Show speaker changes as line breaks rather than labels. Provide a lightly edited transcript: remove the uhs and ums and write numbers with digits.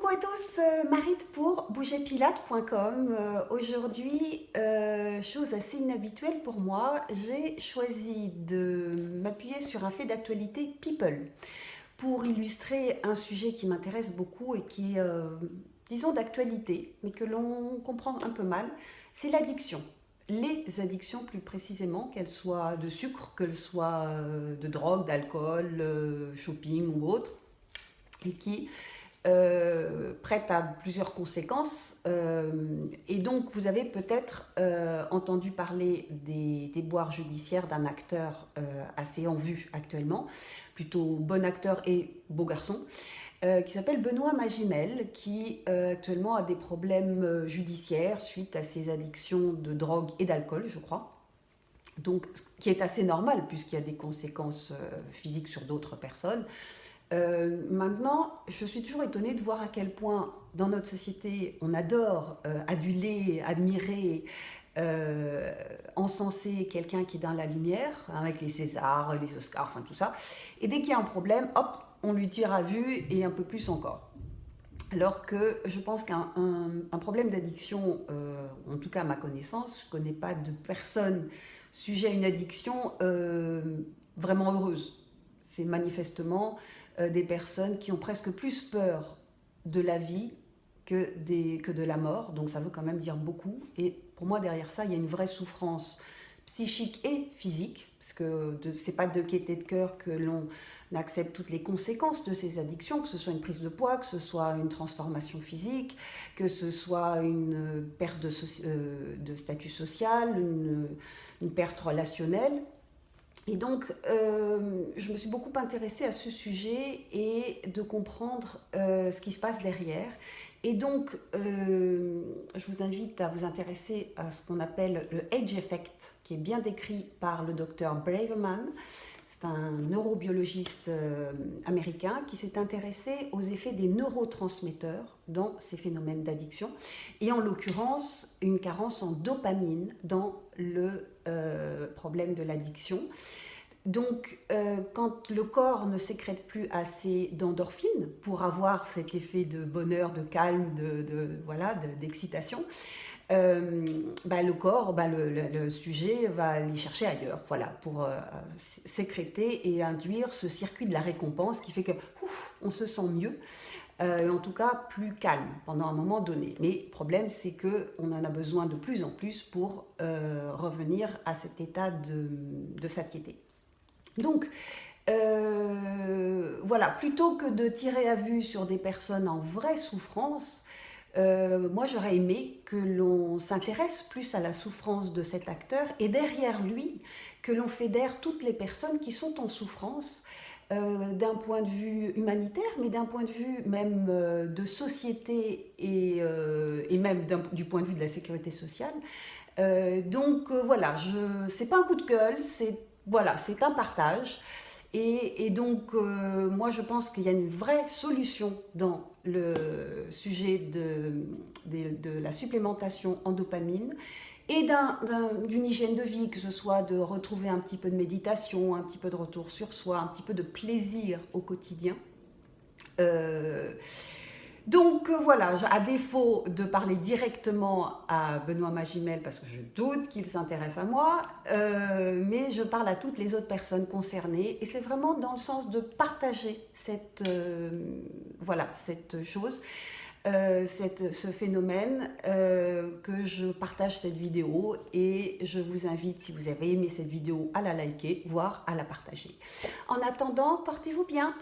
Coucou à tous, Marite pour bougerpilates.com. Aujourd'hui, chose assez inhabituelle pour moi, j'ai choisi de m'appuyer sur un fait d'actualité People pour illustrer un sujet qui m'intéresse beaucoup et qui est, disons, d'actualité, mais que l'on comprend un peu mal, c'est l'addiction. Les addictions plus précisément, qu'elles soient de sucre, qu'elles soient de drogue, d'alcool, shopping ou autre, et qui prête à plusieurs conséquences. Et donc, vous avez peut-être entendu parler des déboires judiciaires d'un acteur assez en vue actuellement, plutôt bon acteur et beau garçon, qui s'appelle Benoît Magimel, qui actuellement a des problèmes judiciaires suite à ses addictions de drogue et d'alcool, je crois. Donc, ce qui est assez normal puisqu'il y a des conséquences physiques sur d'autres personnes. Maintenant, je suis toujours étonnée de voir à quel point dans notre société on adore aduler, admirer, encenser quelqu'un qui est dans la lumière, hein, avec les Césars, les Oscars, enfin tout ça. Et dès qu'il y a un problème, hop, on lui tire à vue et un peu plus encore. Alors que je pense qu'un problème d'addiction, en tout cas à ma connaissance, je ne connais pas de personne sujet à une addiction vraiment heureuse. C'est manifestement des personnes qui ont presque plus peur de la vie que de la mort, donc ça veut quand même dire beaucoup. Et pour moi, derrière ça, il y a une vraie souffrance psychique et physique, parce que c'est pas de gaieté de cœur que l'on accepte toutes les conséquences de ces addictions, que ce soit une prise de poids, que ce soit une transformation physique, que ce soit une perte de statut social, une perte relationnelle. Et donc, je me suis beaucoup intéressée à ce sujet et de comprendre ce qui se passe derrière. Et donc, je vous invite à vous intéresser à ce qu'on appelle le Age Effect, qui est bien décrit par le docteur Braverman. C'est un neurobiologiste américain qui s'est intéressé aux effets des neurotransmetteurs dans ces phénomènes d'addiction, et en l'occurrence, une carence en dopamine dans le problème de l'addiction. Donc, quand le corps ne sécrète plus assez d'endorphines pour avoir cet effet de bonheur, de calme, d'excitation, le corps, le sujet va aller chercher ailleurs, voilà, pour sécréter et induire ce circuit de la récompense qui fait que on se sent mieux, en tout cas plus calme pendant un moment donné. Mais le problème, c'est qu'on en a besoin de plus en plus pour revenir à cet état de satiété. Donc, voilà, plutôt que de tirer à vue sur des personnes en vraie souffrance, moi j'aurais aimé que l'on s'intéresse plus à la souffrance de cet acteur et derrière lui, que l'on fédère toutes les personnes qui sont en souffrance d'un point de vue humanitaire, mais d'un point de vue même de société et même du point de vue de la sécurité sociale. Voilà, c'est pas un coup de gueule, c'est un partage. Et donc, moi, je pense qu'il y a une vraie solution dans le sujet de la supplémentation en dopamine et d'une hygiène de vie, que ce soit de retrouver un petit peu de méditation, un petit peu de retour sur soi, un petit peu de plaisir au quotidien. Donc voilà, à défaut de parler directement à Benoît Magimel, parce que je doute qu'il s'intéresse à moi, mais je parle à toutes les autres personnes concernées, et c'est vraiment dans le sens de partager cette chose, ce phénomène, que je partage cette vidéo, et je vous invite, si vous avez aimé cette vidéo, à la liker, voire à la partager. En attendant, portez-vous bien.